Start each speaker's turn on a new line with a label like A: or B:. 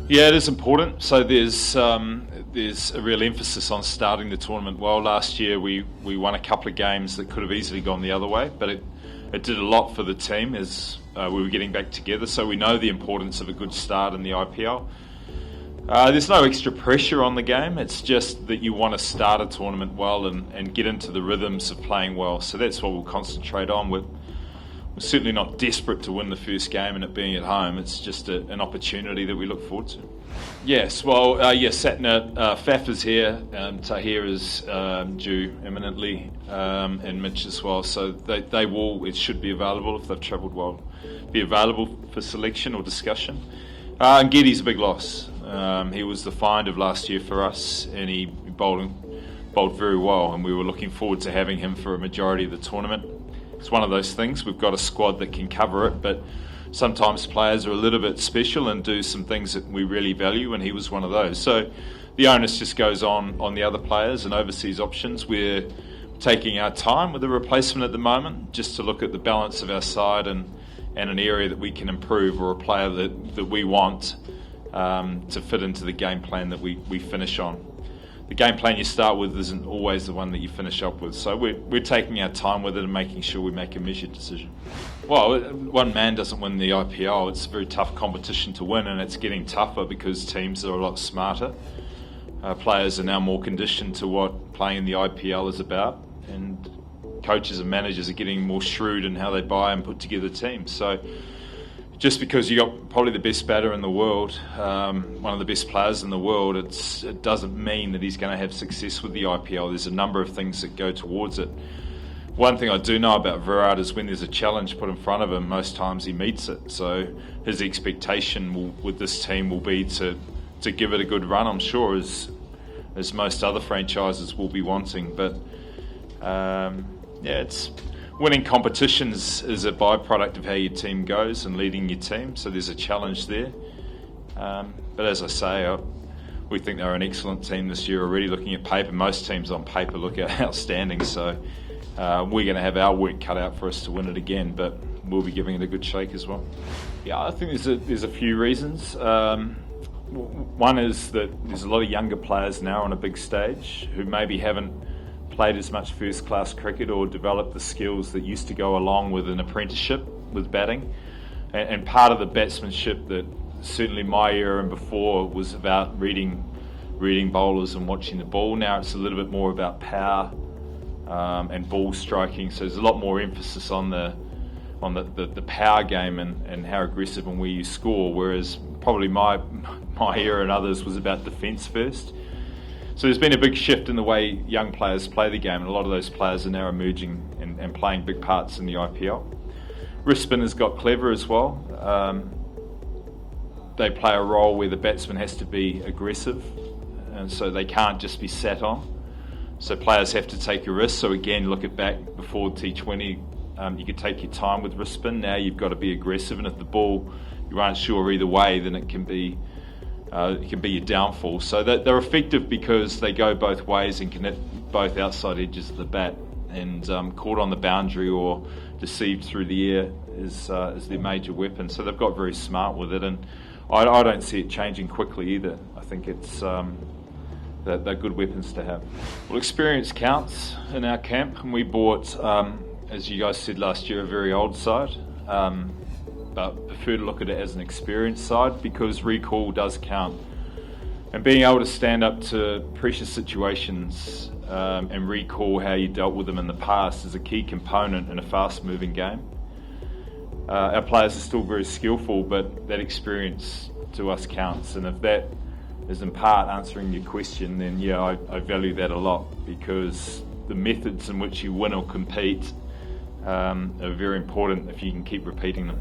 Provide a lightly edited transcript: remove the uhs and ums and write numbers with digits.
A: Yeah, it is important. So there's a real emphasis on starting the tournament well. Last year we won a couple of games that could have easily gone the other way, but it did a lot for the team as we were getting back together. So we know the importance of a good start in the IPL. There's no extra pressure on the game. It's just that you want to start a tournament well and get into the rhythms of playing well. So that's what we'll concentrate on. We're certainly not desperate to win the first game and it being at home. It's just an opportunity that we look forward to. Yes, well, Satna, Faf is here, Tahir is due imminently, and Mitch as well. So it should be available if they've travelled well, be available for selection or discussion. And Geddy's a big loss. He was the find of last year for us, and he bowled very well, and we were looking forward to having him for a majority of the tournament. It's one of those things. We've got a squad that can cover it, but sometimes players are a little bit special and do some things that we really value, and he was one of those. So the onus just goes on the other players and overseas options. We're taking our time with the replacement at the moment, just to look at the balance of our side and an area that we can improve, or a player that we want to fit into the game plan that we finish on. The game plan you start with isn't always the one that you finish up with. So we're taking our time with it and making sure we make a measured decision. Well, one man doesn't win the IPL. It's a very tough competition to win, and it's getting tougher because teams are a lot smarter. Players are now more conditioned to what playing in the IPL is about, and coaches and managers are getting more shrewd in how they buy and put together teams. So just because you got probably the best batter in the world, one of the best players in the world, it doesn't mean that he's going to have success with the IPL. There's a number of things that go towards it. One thing I do know about Virat is when there's a challenge put in front of him, most times he meets it. So his expectation with this team will be to give it a good run, I'm sure, as most other franchises will be wanting. But it's winning competitions is a byproduct of how your team goes and leading your team, so there's a challenge there. But as I say, we think they're an excellent team this year already. Looking at paper, most teams on paper look outstanding, so we're going to have our work cut out for us to win it again, but we'll be giving it a good shake as well. Yeah, I think there's a few reasons. One is that there's a lot of younger players now on a big stage who maybe haven't played as much first-class cricket or developed the skills that used to go along with an apprenticeship with batting. And part of the batsmanship that certainly my era and before was about reading bowlers and watching the ball. Now it's a little bit more about power and ball striking. So there's a lot more emphasis on the power game and how aggressive and where you score, whereas probably my era and others was about defence first. So there's been a big shift in the way young players play the game, and a lot of those players are now emerging and playing big parts in the IPL. Wrist spinners got clever as well. They play a role where the batsman has to be aggressive, and so they can't just be sat on. So players have to take a risk. So again, look at back before T20, you could take your time with wrist spin. Now you've got to be aggressive, and if the ball you aren't sure either way, then it can be your downfall. So they're effective because they go both ways and connect both outside edges of the bat, and caught on the boundary or deceived through the air is their major weapon. So they've got very smart with it, and I don't see it changing quickly either. I think it's they're good weapons to have. Well, experience counts in our camp, and we bought, as you guys said last year, a very old side. But prefer to look at it as an experienced side because recall does count. And being able to stand up to pressure situations and recall how you dealt with them in the past is a key component in a fast-moving game. Our players are still very skillful, but that experience to us counts. And if that is in part answering your question, then yeah, I value that a lot, because the methods in which you win or compete are very important if you can keep repeating them.